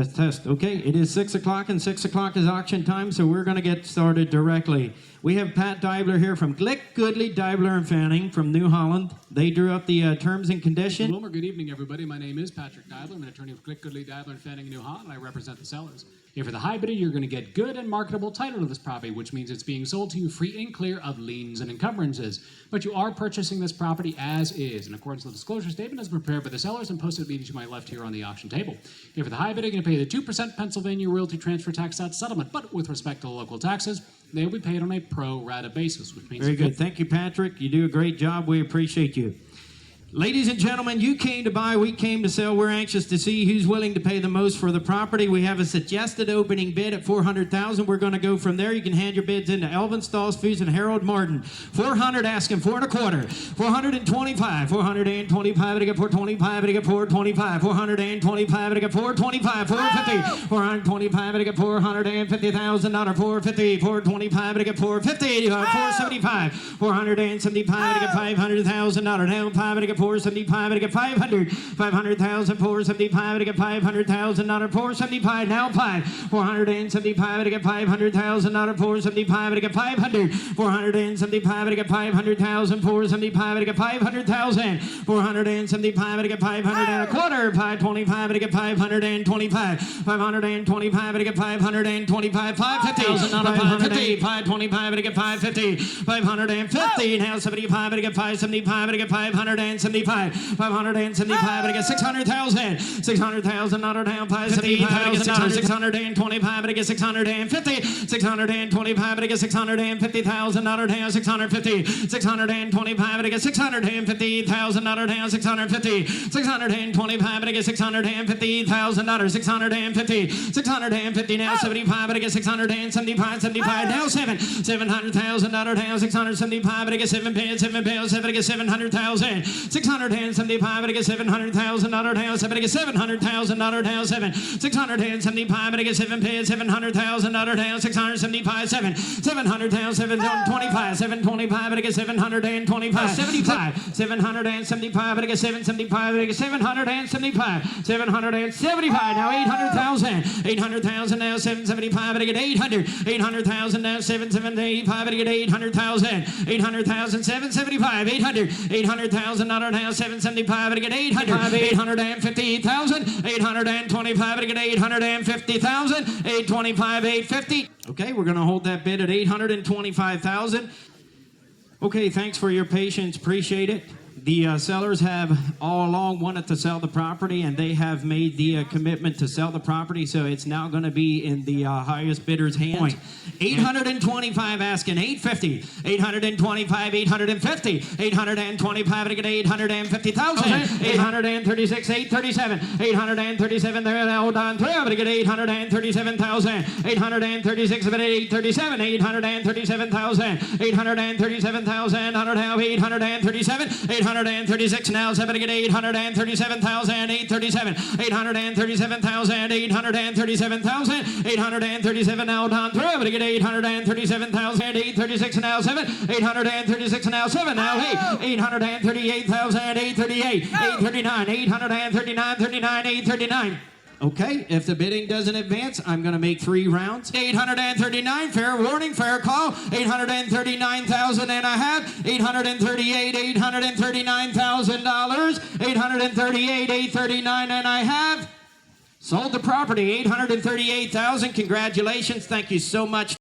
Test. Okay, it is 6 o'clock, and 6 o'clock is auction time, so we're going to get started directly. We have Pat Deibler here from Glick, Goodley, Deibler and Fanning from New Holland. They drew up the terms and conditions. Wilmer, good evening, everybody. My name is Patrick Deibler. I'm an attorney with Glick, Goodley, Deibler and Fanning in New Holland, and I represent the sellers. Here for the high bidder, you're going to get good and marketable title to this property, which means it's being sold to you free and clear of liens and encumbrances. But you are purchasing this property as is, in accordance with the disclosure statement as prepared by the sellers and posted immediately to my left here on the auction table. Here for the high bidder, you're going to pay the 2% Pennsylvania Realty Transfer Tax at settlement, but with respect to the local taxes, they will be paid on a pro rata basis, which means... Very good. Thank you, Patrick. You do a great job. We appreciate you. Ladies and gentlemen, you came to buy, we came to sell. We're anxious to see who's willing to pay the most for the property. We have a suggested opening bid at $400,000. We're going to go from there. You can hand your bids into Elvin Stalls Foods and Harold Martin. $400, asking $4.25. $425. $425 to get $425 to get $425. $425 to get $425. $450. $425 to get $450,000. $450. $425 to get $450. $475. $475 to get $500,000. Now $5 to get $475 to get $500. $500,000. $475 to get $500,000. $475. Now $475 to get $500,000. $475 to get $500. $475 to get $500,000. $475 to get $500,000. $475 to get $500 and a quarter. $525 to get $525. $525 to get $525. $550,000. $525 to get $550. $550. Now $75 to get $575 to get $575. $575 to get $600,000. $600,000 not down. $575 $625 to get $650. $625 to get $650,000 not down. $650. $625 to get $650,000 not down. $650. $625 to get $650,000. $650. $650 now. $75 to get $675. $75 now. $700,000 not down. $675 to get $7 to get $700,000. $675 to get $700,000 dollar down. 7 to get $700,000 dollar down. 7. $675 to get $700,000 dollar down. 675 7. $700,000 725. $725 to get $725. 75. $775 to get $775 to get $775. $775 now. $800,000. $800,000 now. $775 to get $800. $800,000 now. $775 to get $800,000. $800,000 $775. $800. $800,000 dollar now. $775 to get $800. $850,000. $825 to get $850,000. $825. $850. Okay, we're going to hold that bid at $825,000. Okay, thanks for your patience. Appreciate it. The sellers have all along wanted to sell the property, and they have made the commitment to sell the property, so it's now going to be in the highest bidder's hands. 825 asking, 850. 825, 850. 825 to get 850,000. 836, 837. 837 there, hold on, 12 to get 837,000. 836 of it, 837. 837,000. 837,000. 837. 836 now. 7 to get 837,000. 837. 837,000. 837,000. 837 now. Down 12 to get 837,000. 836 now. 7. 836 now. 7 now. 838,000. 838. 839. 839. 39. 839. Okay, if the bidding doesn't advance, I'm going to make 3 rounds. 839, fair warning, fair call. 839,000 and a half. 838, $839,000. 838, 839 and a half. Sold the property, $838,000. Congratulations. Thank you so much.